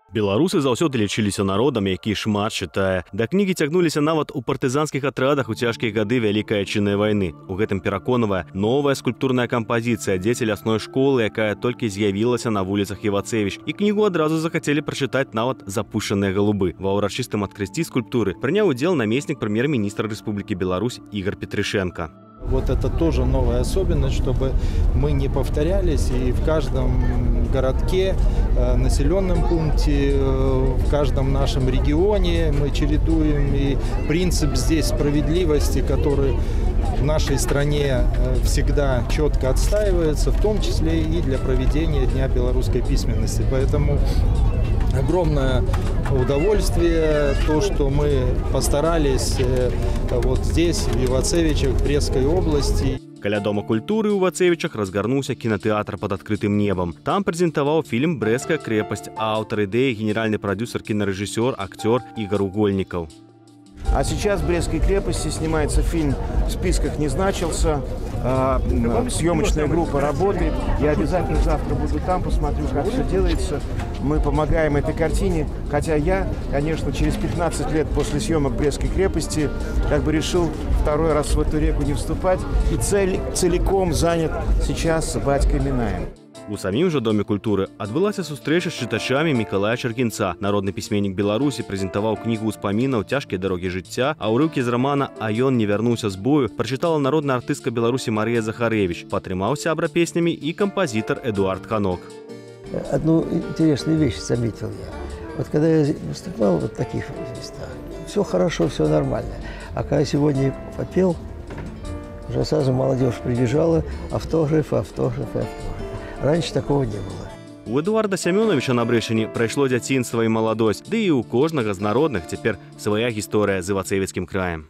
Беларусы заўсёды лічыліся народам, які шмат чытае. Да кнігі цягнуліся нават у партызанскіх атрадах у цяжкія гады Вялікай Адчыннай вайны. У гэтым пераконвае новая скульптурная кампазіцыя «Дзеці лясной школы», якая толькі з'явілася на вуліцах Івацевіч. І кнігу адразу захацелі прачытаць нават запушчаныя галубы. Ва ўрачыстым адкрыцці скульптуры прыняў удзел намеснік прэм'ер-міністра Рэспублікі Беларусь Ігор Петрышенко. Вот это тоже новая особенность, чтобы мы не повторялись, и в каждом городке, населенном пункте, в каждом нашем регионе мы чередуем. И принцип здесь справедливости, который в нашей стране всегда четко отстаивается, в том числе и для проведения Дня белорусской письменности. Поэтому огромное удовольствие, то, что мы постарались вот здесь, в Івацевичах, Брестской области. Каля Дома культуры ў Івацевичах разгарнуўся кінатэатр пад адкрытым небам. Там прэзентаваў фільм «Брестская крепость», аўтар ідэі генеральны прадюсер, кинорежиссер, актер Игорь Угольников. А сейчас в Брестской крепости снимается фильм «В списках не значился». Съемочная группа работает. Я обязательно завтра буду там, посмотрю, как все делается. Мы помогаем этой картине. Хотя я, конечно, через 15 лет после съемок Брестской крепости решил второй раз в эту реку не вступать. И целиком занят сейчас батькой Минаем. У самім жа Доме культуры адбылася сустрэча з чытачамі Мікалая Чаркінца. Народны пісьменнік Беларусі прэзентаваў кнігу ўспамінаў «Цяжкія дарогі жыцця», а ўрыўкі з рамана «А ён не вярнуўся з бою» прачытала народная артыстка Беларусі Марія Захарэвіч. Падтрымаў сябра песнямі і композитор Эдуард Ханок. Одну интересную вещь заметил я. Вот когда я выступал в таких местах, все хорошо, все нормально. А когда сегодня попел, уже сразу молодежь прибежала, автографы. Раньше такого не было. У Эдуарда Сямёновича на Брэшыні прайшло дзяцінства і маладосць, ды і ў кожнага з народных цяпер свая гісторыя з Івацевіцкім краем.